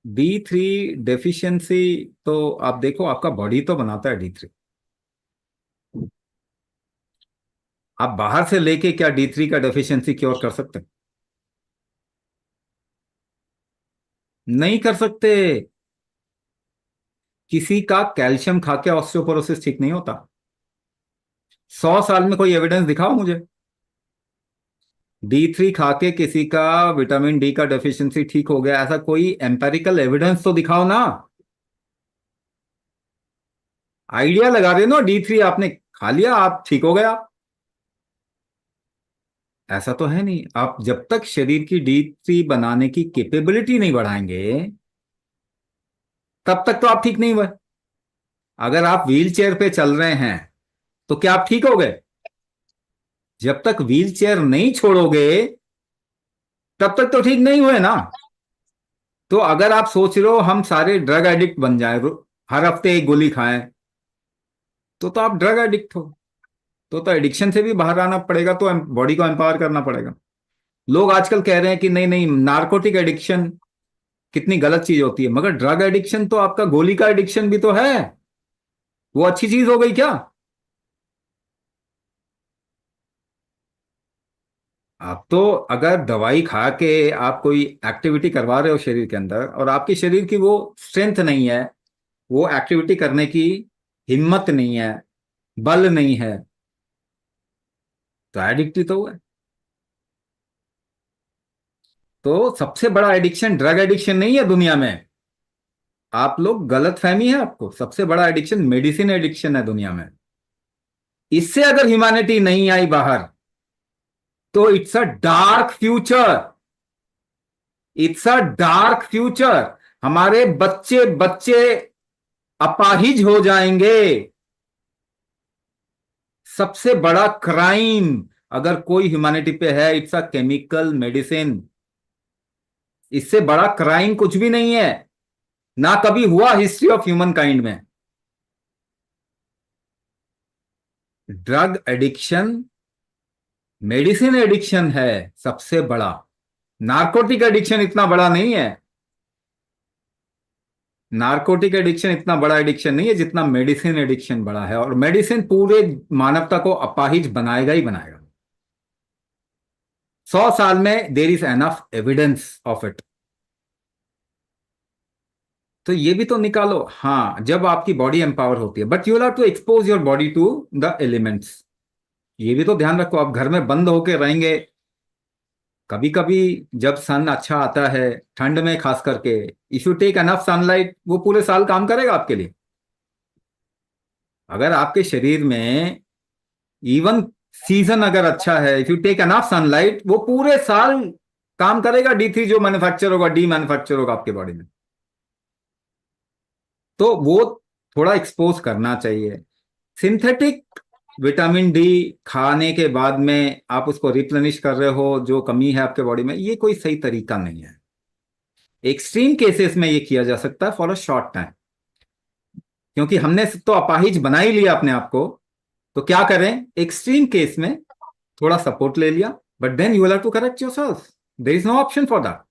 D3 deficiency, तो आप देखो आपका बॉडी तो बनाता है D3। आप बाहर से लेके क्या D3 का डेफिशिएंसी क्योर कर सकते हैं? नहीं कर सकते। किसी का कैल्शियम खा के ऑस्टियोपोरोसिस ठीक नहीं होता। 100 साल में कोई एविडेंस दिखाओ मुझे। D3 खा के किसी का विटामिन डी का डेफिशिएंसी ठीक हो गया, ऐसा कोई एम्पेरिकल एविडेंस तो दिखाओ ना। आइडिया लगा रहे हो ना, D3 आपने खा लिया आप ठीक हो गया। ऐसा तो है नहीं। आप जब तक शरीर की D3 बनाने की कैपेबिलिटी नहीं बढ़ाएंगे, तब तक तो आप ठीक नहीं हुए। अगर आप व्हील चेयर पे चल रहे हैं तो क्या आप ठीक हो गए? जब तक व्हील चेयर नहीं छोड़ोगे तब तक तो ठीक नहीं हुए ना। तो अगर आप सोच रहे हो हम सारे ड्रग एडिक्ट बन जाए, हर हफ्ते एक गोली खाएं, तो आप ड्रग एडिक्ट हो। तो एडिक्शन से भी बाहर आना पड़ेगा, तो बॉडी को एम्पावर करना पड़ेगा। लोग आजकल कह रहे हैं कि नहीं नहीं, नार्कोटिक एडिक्शन कितनी गलत चीज होती है, मगर ड्रग एडिक्शन तो आपका गोली का एडिक्शन भी तो है। वो अच्छी चीज हो गई क्या? आप तो अगर दवाई खा के आप कोई एक्टिविटी करवा रहे हो शरीर के अंदर, और आपके शरीर की वो स्ट्रेंथ नहीं है, वो एक्टिविटी करने की हिम्मत नहीं है, बल नहीं है, तो एडिक्ट ही तो हुआ है। तो सबसे बड़ा एडिक्शन ड्रग एडिक्शन नहीं है दुनिया में। आप लोग गलत फहमी है आपको। सबसे बड़ा एडिक्शन मेडिसिन एडिक्शन है दुनिया में। इससे अगर ह्यूमैनिटी नहीं आई बाहर, तो it's a dark future. It's a dark future. हमारे बच्चे बच्चे अपाहिज हो जाएंगे। सबसे बड़ा क्राइम अगर कोई ह्यूमैनिटी पे है, इट्स अ केमिकल मेडिसिन। इससे बड़ा क्राइम कुछ भी नहीं है, ना कभी हुआ हिस्ट्री ऑफ ह्यूमन काइंड में। ड्रग एडिक्शन मेडिसिन एडिक्शन है सबसे बड़ा। नार्कोटिक एडिक्शन इतना बड़ा नहीं है। नार्कोटिक एडिक्शन इतना बड़ा एडिक्शन नहीं है जितना मेडिसिन एडिक्शन बड़ा है, और मेडिसिन पूरे मानवता को अपाहिज बनाएगा ही बनाएगा। 100 साल में there is enough evidence of it. तो ये भी तो निकालो। हाँ, जब आपकी बॉडी एम्पावर होती है, but you have to expose your body to the elements. ये भी तो ध्यान रखो, आप घर में बंद होके रहेंगे। कभी कभी जब सन अच्छा आता है, ठंड में खास करके, if you take enough sunlight, वो पूरे साल काम करेगा आपके लिए। अगर आपके शरीर में इवन सीजन अगर अच्छा है, if you take enough sunlight, वो पूरे साल काम करेगा। D3 जो मैन्युफैक्चर होगा, डी मैन्युफैक्चर होगा आपके बॉडी में। तो वो थोड़ा एक्सपोज करना चाहिए। सिंथेटिक विटामिन डी खाने के बाद में आप उसको रिप्लेनिश कर रहे हो जो कमी है आपके बॉडी में, ये कोई सही तरीका नहीं है। एक्सट्रीम केसेस में ये किया जा सकता है फॉर अ शॉर्ट टाइम, क्योंकि हमने तो अपाहिज बना ही लिया अपने आप को। तो क्या करें, एक्सट्रीम केस में थोड़ा सपोर्ट ले लिया, but then you will have to correct yourself. There is no option for that.